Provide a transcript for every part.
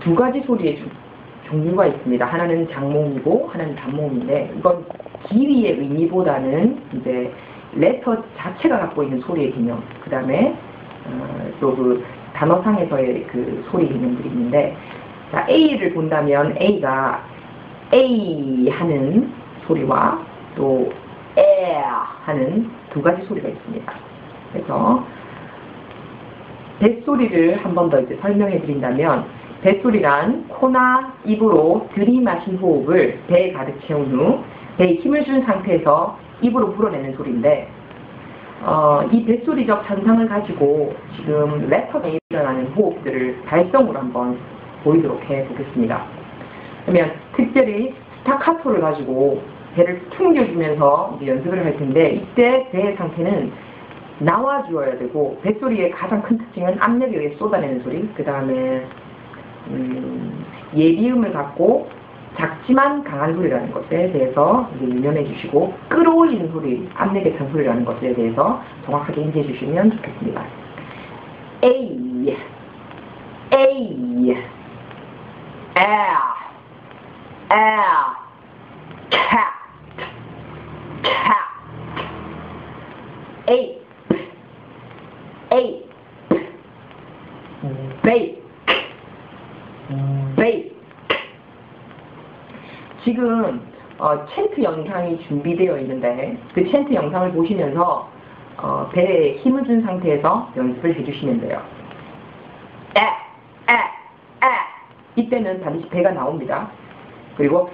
두 가지 소리의 종류가 있습니다. 하나는 장모음이고 하나는 단모음인데, 이건 길이의 의미보다는 이제 레터 자체가 갖고 있는 소리의 개념, 그 다음에 또 그 단어상에서의 그 소리 개념들이 있는데, 자, A를 본다면 A가 A 하는 소리와 또 에 하는 두 가지 소리가 있습니다. 그래서 뱃소리를 한 번 더 이제 설명해 드린다면, 뱃소리란 코나 입으로 들이마신 호흡을 배에 가득 채운 후 배에 힘을 준 상태에서 입으로 불어내는 소리인데, 이 뱃소리적 현상을 가지고 지금 래퍼에 일어나는 호흡들을 발성으로 한번 보이도록 해보겠습니다. 그러면 특별히 스타카토를 가지고 배를 퉁겨주면서 이제 연습을 할 텐데, 이때 배의 상태는 나와주어야 되고, 뱃소리의 가장 큰 특징은 압력에 의해 쏟아내는 소리, 그 다음에 예비음을 갖고 작지만 강한 소리라는 것에 대해서 유념해 주시고, 끌어올리는 소리, 압력에 찬 소리라는 것에 대해서 정확하게 인지해 주시면 좋겠습니다. A, A, A, cat, cat, ape, ape, bake, bake. 지금 챈트 영상이 준비되어 있는데, 그 챈트 영상을 보시면서 배에 힘을 준 상태에서 연습을 해주시면 돼요. 이때는 반드시 배가 나옵니다. 그리고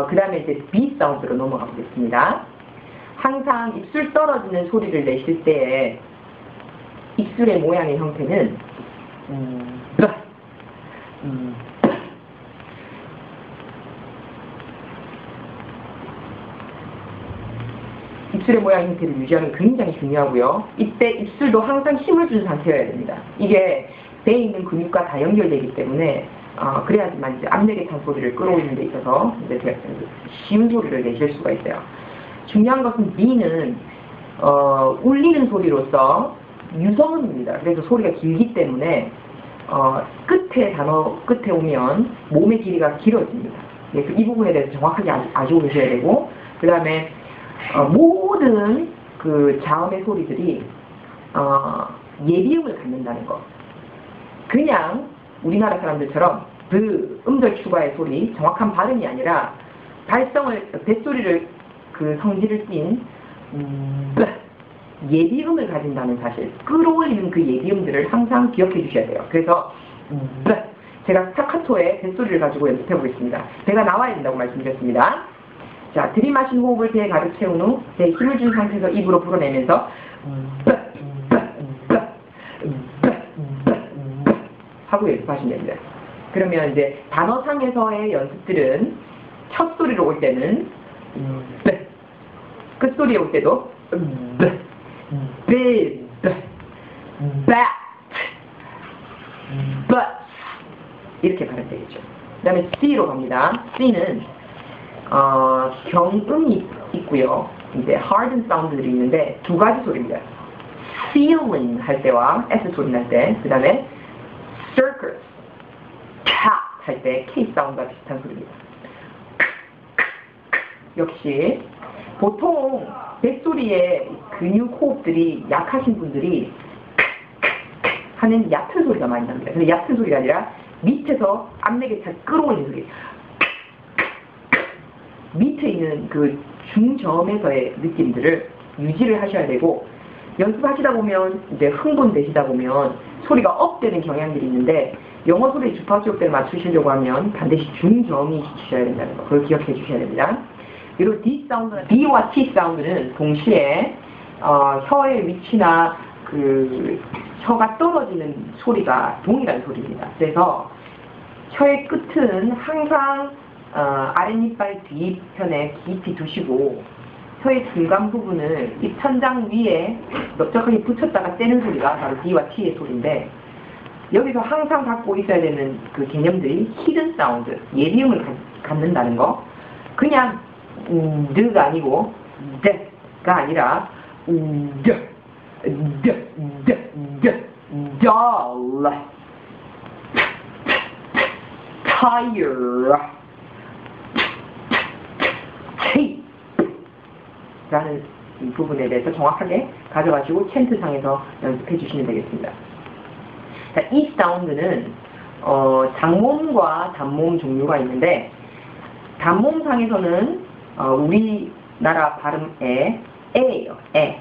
그 다음에 이제 B 사운드로 넘어가 보겠습니다. 항상 입술 떨어지는 소리를 내실 때에 입술의 모양의 형태는 입술의 모양 형태를 유지하는 게 굉장히 중요하고요. 이때 입술도 항상 힘을 준 상태여야 됩니다. 이게 배에 있는 근육과 다 연결되기 때문에 그래야지만 이제 압력의 찬 소리를 끌어올리는 데 있어서 이제 쉬운 소리를 내실 수가 있어요. 중요한 것은 B는 울리는 소리로서 유성음입니다. 그래서 소리가 길기 때문에 단어 끝에 오면 몸의 길이가 길어집니다. 그래서 이 부분에 대해서 정확하게 아시고 계셔야 되고, 그 다음에 모든 그 자음의 소리들이 예비음을 갖는다는 것. 그냥 우리나라 사람들처럼 그 음절 추가의 소리, 정확한 발음이 아니라 뱃소리를 그 성질을 띤 예비음을 가진다는 사실, 끌어올리는 그 예비음들을 항상 기억해 주셔야 돼요. 그래서 제가 스타카토의 뱃소리를 가지고 연습해 보겠습니다. 배가 나와야 된다고 말씀드렸습니다. 자, 들이마신 호흡을 배에 가득 채운 후 배에 힘을 준 상태에서 입으로 불어내면서 하고 연습하시면 됩니다. 그러면 이제 단어상에서의 연습들은 첫 소리로 올 때는 끝소리에 올 때도 big, bat, but 이렇게 발음되겠죠. 그 다음에 C로 갑니다. C는 경음이 있고요. 이제 hardened 사운드들이 있는데 두 가지 소리입니다. feeling 할 때와 S 소리 날 때, 그 다음에 circus, cat 할 때 K 사운드가 비슷한 소리입니다. 역시 보통 뱃소리의 근육 호흡들이 약하신 분들이 하는 얕은 소리가 많이 납니다. 근데 얕은 소리가 아니라 밑에서 압력에 잘 끌어올리는 소리. 밑에 있는 그 중저음에서의 느낌들을 유지를 하셔야 되고, 연습하시다 보면 이제 흥분되시다 보면 소리가 업되는 경향들이 있는데, 영어 소리 주파수역대를 맞추시려고 하면 반드시 중저음이 지키셔야 된다는 거, 그걸 기억해 주셔야 됩니다. 그리고 D 사운드는, D와 T 사운드는 동시에 혀의 위치나 그 혀가 떨어지는 소리가 동일한 소리입니다. 그래서 혀의 끝은 항상 아랫이빨 뒤편에 깊이 두시고, 혀의 중간 부분을 입천장 위에 넓적하게 붙였다가 떼는 소리가 바로 D와 T의 소리인데, 여기서 항상 갖고 있어야 되는 그 개념들이 히든 사운드, 예비음을 갖는다는 거. 그냥 드가 아니고 데가 아니라 드, doll, tire, tape 라는 이 부분에 대해서 정확하게 가져가시고 챈트상에서 연습해 주시면 되겠습니다. 자, 이 사운드는 장모음과 단모음 종류가 있는데 단모음상에서는 우리나라 발음에 에예요. 에.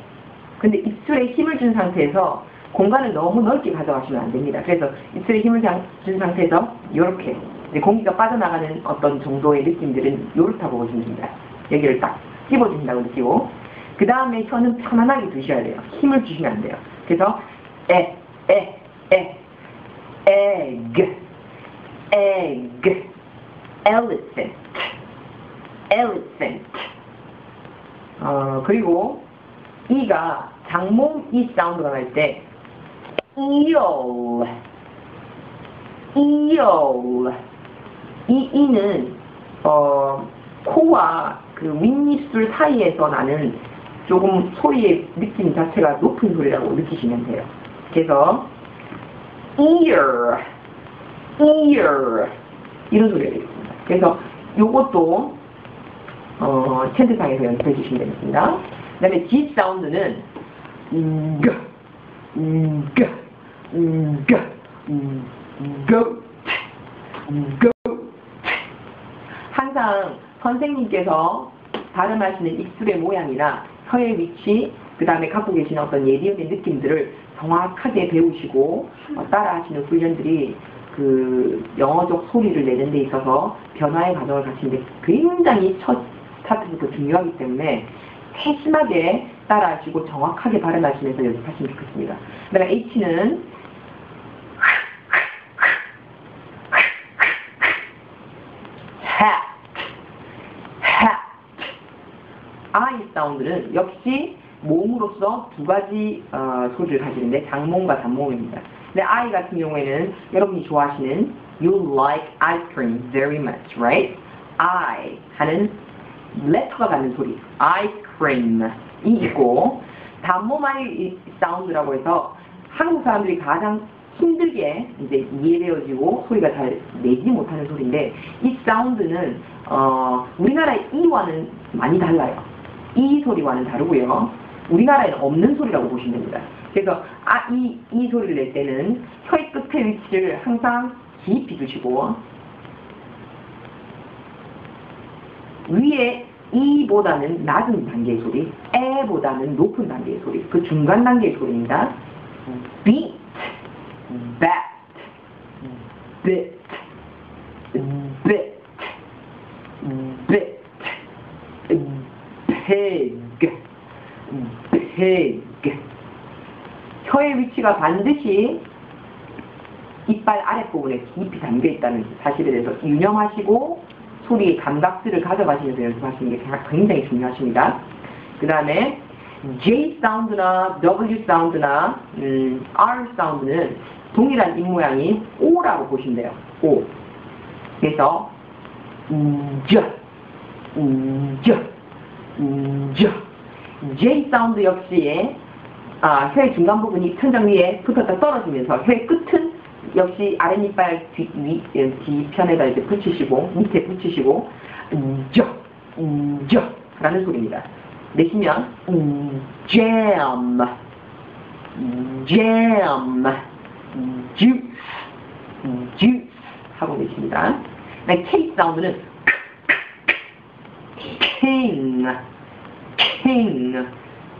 근데 입술에 힘을 준 상태에서 공간을 너무 넓게 가져가시면 안 됩니다. 그래서 입술에 힘을 준 상태에서 이렇게 공기가 빠져나가는 어떤 정도의 느낌들은 이렇다고 보시면 됩니다. 여기를 딱 찝어주신다고 느끼고 그 다음에 혀는 편안하게 두셔야 돼요. 힘을 주시면 안 돼요. 그래서 egg, elephant, 그리고 이가 장모음 이 사운드가 날 때 eel, 이 이는 코와 그 윗입술 사이에서 나는 조금 소리의 느낌 자체가 높은 소리라고 느끼시면 돼요. 그래서 ear 이런 소리가 되겠습니다. 그래서 요것도 챈트상에서 연습해 주시면 되겠습니다. 그 다음에 G 사운드는 항상 선생님께서 발음하시는 입술의 모양이나 혀의 위치, 그 다음에 갖고 계시는 어떤 예리음의 느낌들을 정확하게 배우시고 따라하시는 훈련들이 그 영어적 소리를 내는 데 있어서 변화의 과정을 갖추는데 굉장히 첫 스타트부터 중요하기 때문에 세심하게 따라하시고 정확하게 발음하시면서 연습하시면 좋겠습니다. 그 다음에 H는 I 사운드는 역시 모음으로서 두 가지 소리를 가지는데 장모음과 단모음입니다. 근데 I 같은 경우에는 여러분이 좋아하시는 You like ice cream very much, right? I 하는 레터가 갖는 소리 ice cream이 있고 단모음 I 사운드라고 해서 한국 사람들이 가장 힘들게 이제 이해되어지고 소리가 잘 내지 못하는 소리인데 이 사운드는 우리나라의 E와는 많이 달라요. 이 소리와는 다르고요. 우리나라에는 없는 소리라고 보시면 됩니다. 그래서 이 소리를 낼 때는 혀의 끝의 위치를 항상 깊이 두시고 위에 이보다는 낮은 단계의 소리, 에보다는 높은 단계의 소리, 그 중간 단계의 소리입니다. beat, bat, bit, pig. 혀의 위치가 반드시 이빨 아랫부분에 깊이 담겨있다는 사실에 대해서 유념하시고 소리의 감각들을 가져가시면서 연습하시는 게 굉장히 중요하십니다. 그 다음에 J 사운드나 W 사운드나 R 사운드는 동일한 입모양이 O라고 보시면 돼요. O. 그래서 J 사운드 역시 혀의 중간 부분이 천장 위에 붙었다 떨어지면서 혀의 끝은 역시 아랫이빨 뒤편에다 이제 붙이시고 밑에 붙이시고 라는 소리입니다. 내시면 jam, juice 하고 내십니다. K 사운드는 king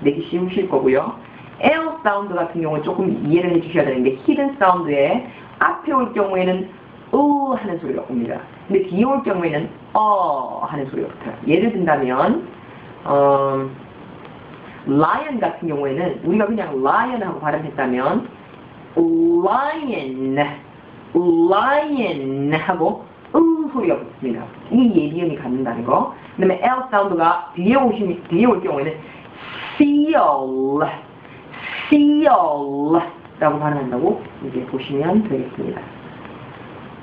내기 쉬우실 거고요. L 사운드 같은 경우는 조금 이해를 해주셔야 되는 게 히든 사운드에 앞에 올 경우에는 하는 소리가 옵니다. 근데 뒤에 올 경우에는 하는 소리가 붙어요. 예를 든다면 lion 같은 경우에는 우리가 그냥 lion 하고 발음했다면 lion 하고 소리가 붙습니다. 이 예비음이 갖는다는 거. 그 다음에 L 사운드가 뒤에 올 경우에는 seal 라고 발음한다고 이제 보시면 되겠습니다.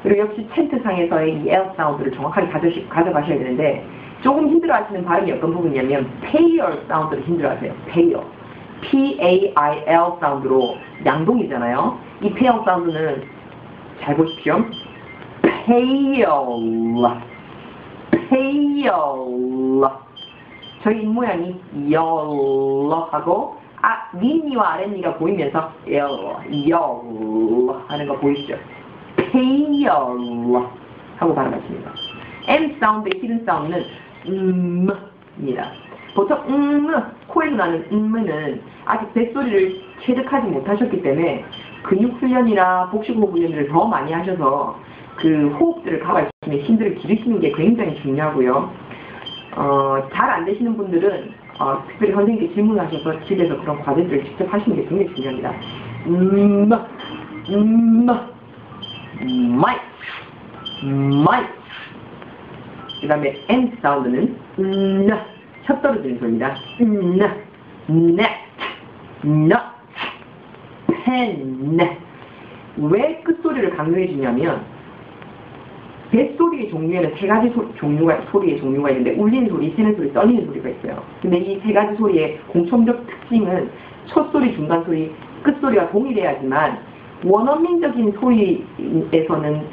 그리고 역시 챈트상에서의 이 L 사운드를 정확하게 가져가셔야 되는데 조금 힘들어하시는 발음이 어떤 부분이냐면 pale 사운드를 힘들어하세요. pale. P-A-I-L 사운드로 양동이잖아요. 이 pale 사운드는 잘 보십시오. pale. 저희 입모양이 하고 윗니와 아랫니가 보이면서 하는 거 보이시죠? pale 하고 발음하십니다. M 사운드의 히든 사운드는 입니다. 보통 코에서 나는 는 아직 뱃소리를 체득하지 못하셨기 때문에 근육 훈련이나 복식호흡 훈련을 더 많이 하셔서 그 호흡들을 가할 수 있는 힘들을 기르시는 게 굉장히 중요하고요. 잘 안 되시는 분들은 특별히 선생님께 질문하셔서 집에서 그런 과제들을 직접 하시는 게 굉장히 중요합니다. 마이. 그 다음에 M 사운드는 혀 떨어지는 소리입니다. 펜. 왜 끝소리를 강조해 주냐면 뱃소리의 종류에는 세 가지 소리의 종류가 있는데 울리는 소리, 새는 소리, 떨리는 소리가 있어요. 근데 이 세 가지 소리의 공통적 특징은 첫 소리, 중간 소리, 끝소리가 동일해야지만 원어민적인 소리에서는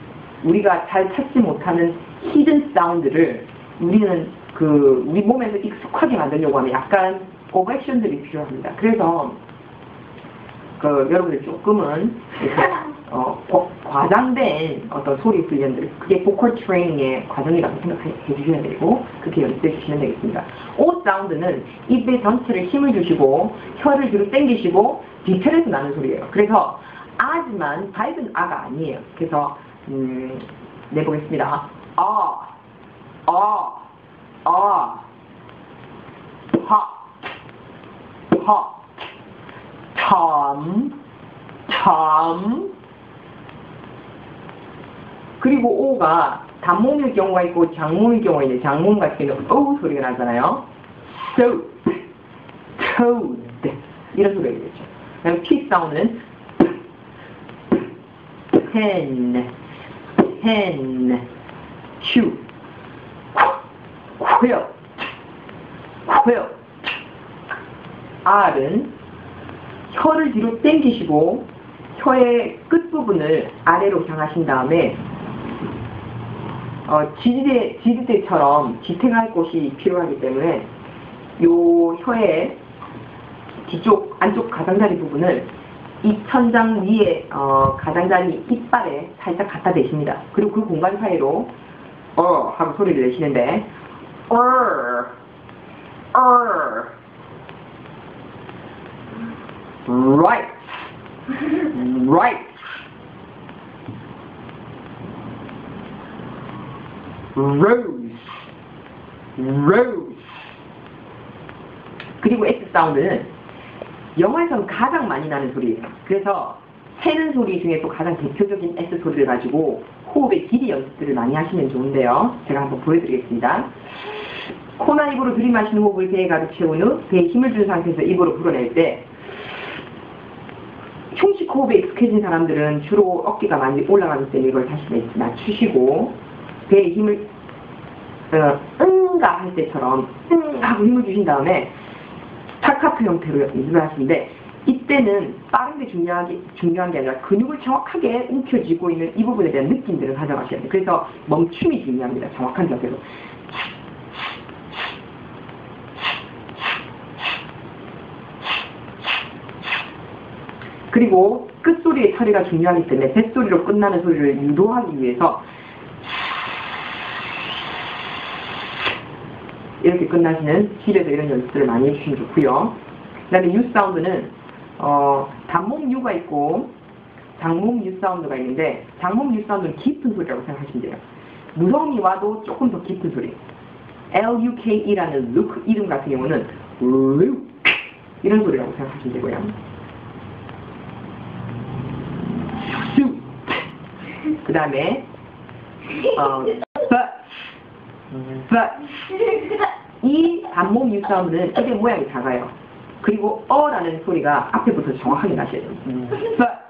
우리가 잘 찾지 못하는 히든 사운드를 우리는 우리 몸에서 익숙하게 만들려고 하면 약간 오버액션들이 필요합니다. 그래서 여러분들 조금은 과장된 어떤 소리 훈련들, 그게 보컬 트레이닝의 과정이라고 생각해 주셔야 되고 그렇게 연습해 주시면 되겠습니다. O 사운드는 입의 전체를 힘을 주시고 혀를 뒤로 당기시고 뒤편에서 나는 소리예요. 그래서 아지만 밝은 아가 아니에요. 그래서 내보겠습니다. 참. 그리고 오가 단모음일 경우가 있고 장모음일 경우가 있는데 장모음 같은 경우는 오 소리가 나잖아요. So, toad 이런 소리가 되겠죠. 그다음에 P 사운드는 pen, Q, quilt. R은 혀를 뒤로 당기시고 혀의 끝부분을 아래로 향하신 다음에 지지대처럼 지탱할 곳이 필요하기 때문에 요 혀의 뒤쪽 안쪽 가장자리 부분을 입천장 위에 가장자리 이빨에 살짝 갖다 대십니다. 그리고 그 공간 사이로 하고 소리를 내시는데 right rose 그리고 S 사운드는 영어에서는 가장 많이 나는 소리예요. 그래서 새는 소리 중에 또 가장 대표적인 S 소리를 가지고 호흡의 길이 연습들을 많이 하시면 좋은데요. 제가 한번 보여드리겠습니다. 코나 입으로 들이마시는 호흡을 배에 가득 채운 후 배에 힘을 준 상태에서 입으로 불어낼 때胸식 호흡에 익숙해진 사람들은 주로 어깨가 많이 올라가기 때문에 이걸 다시 낮추시고 배에 힘을 응가 할 때처럼 하고 힘을 주신 다음에 스타카토 형태로 연습을 하시는데 이때는 빠른 게 중요한 게 아니라 근육을 정확하게 움켜쥐고 있는 이 부분에 대한 느낌들을 가져가셔야 돼요. 그래서 멈춤이 중요합니다. 정확한 자세로. 그리고 끝소리의 처리가 중요하기 때문에 뱃소리로 끝나는 소리를 유도하기 위해서 이렇게 끝나시는 집에서 이런 연습들을 많이 해주시면 좋고요. 그 다음에 U 사운드는 단모음 U가 있고 장모음 U 사운드가 있는데 장모음 U 사운드는 깊은 소리라고 생각하시면 돼요. 무성이 와도 조금 더 깊은 소리. L-U-K-E라는 Luke 이름 같은 경우는 Luke 이런 소리라고 생각하시면 되고요. 그 다음에 but 이 단모음 U 사운드는 입의 모양이 작아요. 그리고 라는 소리가 앞에부터 정확하게 나셔야 돼요. but